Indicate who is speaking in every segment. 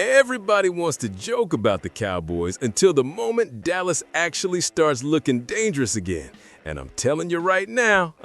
Speaker 1: Everybody wants to joke about the Cowboys until the moment Dallas actually starts looking dangerous again. And I'm telling you right now,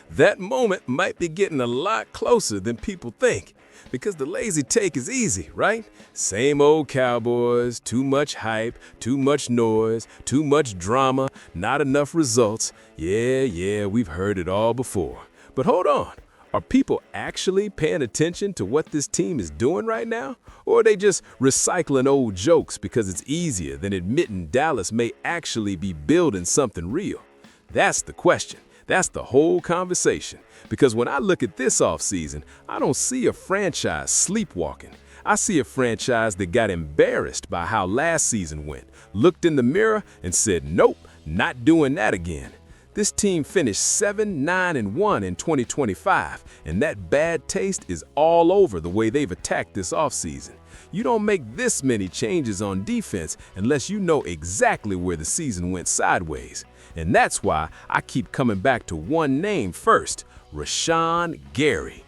Speaker 1: that moment might be getting a lot closer than people think. Because the lazy take is easy, right? Same old Cowboys, too much hype, too much noise, too much drama, not enough results. Yeah, we've heard it all before. But hold on. Are people actually paying attention to what this team is doing right now? Or are they just recycling old jokes because it's easier than admitting Dallas may actually be building something real? That's the question. That's the whole conversation. Because when I look at this offseason, I don't see a franchise sleepwalking. I see a franchise that got embarrassed by how last season went, looked in the mirror and said, nope, not doing that again. This team finished 7-9-1 in 2025, and that bad taste is all over the way they've attacked this offseason. You don't make this many changes on defense unless you know exactly where the season went sideways. And that's why I keep coming back to one name first, Rashawn Gary.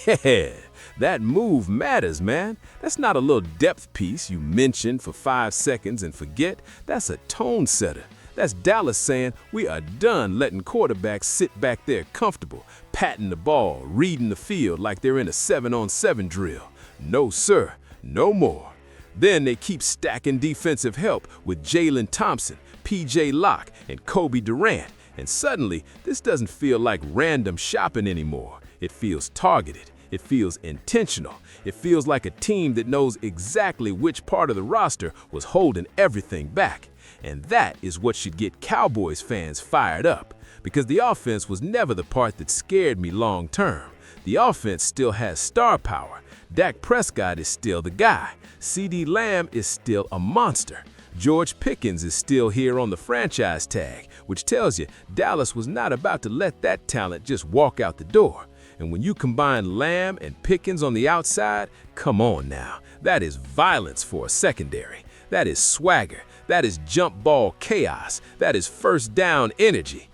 Speaker 1: Yeah, that move matters, man. That's not a little depth piece you mention for 5 seconds and forget. That's a tone setter. That's Dallas saying we are done letting quarterbacks sit back there comfortable, patting the ball, reading the field like they're in a 7-on-7 drill. No, sir, no more. Then they keep stacking defensive help with Jalen Thompson, P.J. Locke, and Kobe Durant. And suddenly, this doesn't feel like random shopping anymore. It feels targeted. It feels intentional. It feels like a team that knows exactly which part of the roster was holding everything back. And that is what should get Cowboys fans fired up, because the offense was never the part that scared me long term. The offense still has star power. Dak Prescott is still the guy. CeeDee Lamb is still a monster. George Pickens is still here on the franchise tag, which tells you Dallas was not about to let that talent just walk out the door. And when you combine Lamb and Pickens on the outside, come on now, that is violence for a secondary. That is swagger. That is jump ball chaos. That is first down energy.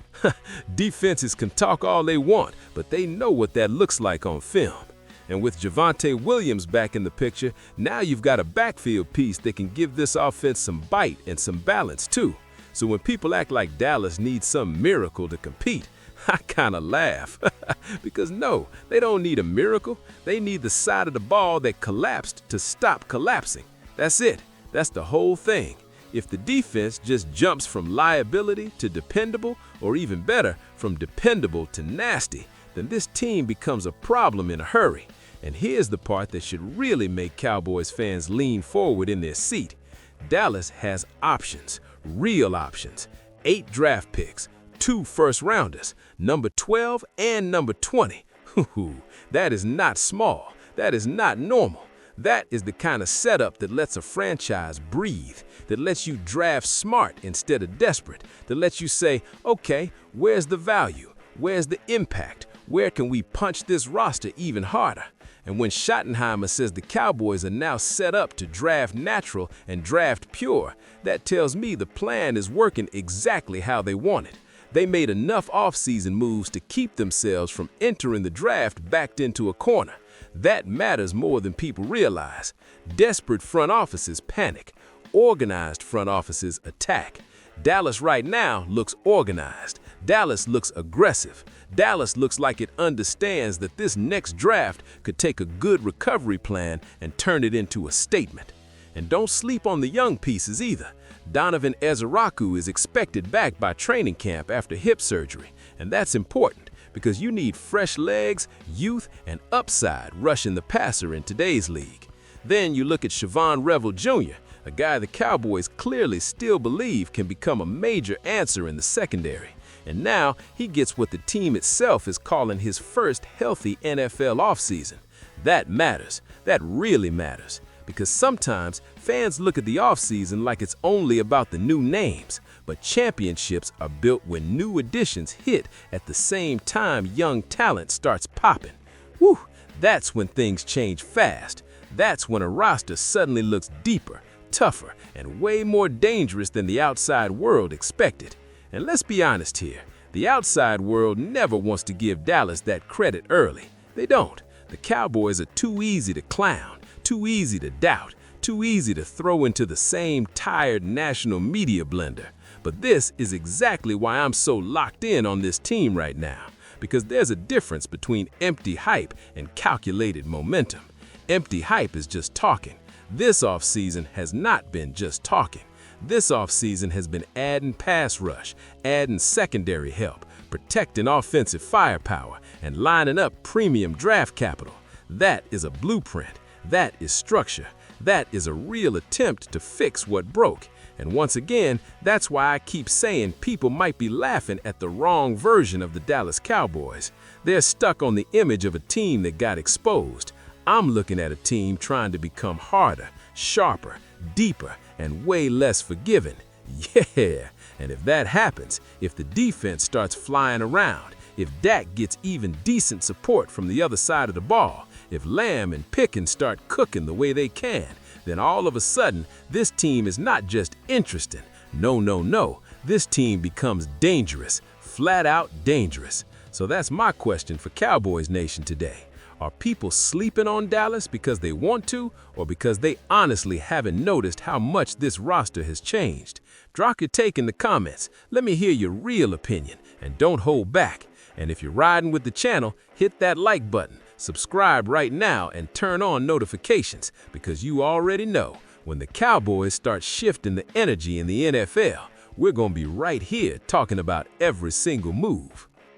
Speaker 1: Defenses can talk all they want, but they know what that looks like on film. And with Javonte Williams back in the picture, now you've got a backfield piece that can give this offense some bite and some balance too. So when people act like Dallas needs some miracle to compete, I kind of laugh. Because no, they don't need a miracle. They need the side of the ball that collapsed to stop collapsing. That's it. That's the whole thing. If the defense just jumps from liability to dependable, or even better, from dependable to nasty, then this team becomes a problem in a hurry. And here's the part that should really make Cowboys fans lean forward in their seat. Dallas has options, real options. 8 draft picks, 2 first-rounders, number 12 and number 20. That is not small. That is not normal. That is the kind of setup that lets a franchise breathe, that lets you draft smart instead of desperate, that lets you say, okay, where's the value? Where's the impact? Where can we punch this roster even harder? And when Schottenheimer says the Cowboys are now set up to draft natural and draft pure, that tells me the plan is working exactly how they want it. They made enough offseason moves to keep themselves from entering the draft backed into a corner. That matters more than people realize. Desperate front offices panic. Organized front offices attack. Dallas right now looks organized. Dallas looks aggressive. Dallas looks like it understands that this next draft could take a good recovery plan and turn it into a statement. And don't sleep on the young pieces either. Donovan Ezeraku is expected back by training camp after hip surgery, and that's important because you need fresh legs, youth, and upside rushing the passer in today's league. Then you look at Siobhan Revel Jr., a guy the Cowboys clearly still believe can become a major answer in the secondary. And now he gets what the team itself is calling his first healthy NFL offseason. That matters. That really matters. Because sometimes fans look at the offseason like it's only about the new names, but championships are built when new additions hit at the same time young talent starts popping. Whew, that's when things change fast. That's when a roster suddenly looks deeper, tougher, and way more dangerous than the outside world expected. And let's be honest here, the outside world never wants to give Dallas that credit early. They don't. The Cowboys are too easy to clown, too easy to doubt, too easy to throw into the same tired national media blender. But this is exactly why I'm so locked in on this team right now, because there's a difference between empty hype and calculated momentum. Empty hype is just talking. This offseason has not been just talking. This offseason has been adding pass rush, adding secondary help, protecting offensive firepower, and lining up premium draft capital. That is a blueprint. That is structure. That is a real attempt to fix what broke. And once again, that's why I keep saying people might be laughing at the wrong version of the Dallas Cowboys. They're stuck on the image of a team that got exposed. I'm looking at a team trying to become harder, sharper, deeper, and way less forgiving. Yeah, and if that happens, if the defense starts flying around, if Dak gets even decent support from the other side of the ball, if Lamb and Pickens start cooking the way they can, then all of a sudden, this team is not just interesting. No. This team becomes dangerous, flat out dangerous. So that's my question for Cowboys Nation today. Are people sleeping on Dallas because they want to, or because they honestly haven't noticed how much this roster has changed? Drop your take in the comments. Let me hear your real opinion, and don't hold back. And if you're riding with the channel, hit that like button, subscribe right now, and turn on notifications, because you already know when the Cowboys start shifting the energy in the NFL, we're going to be right here talking about every single move.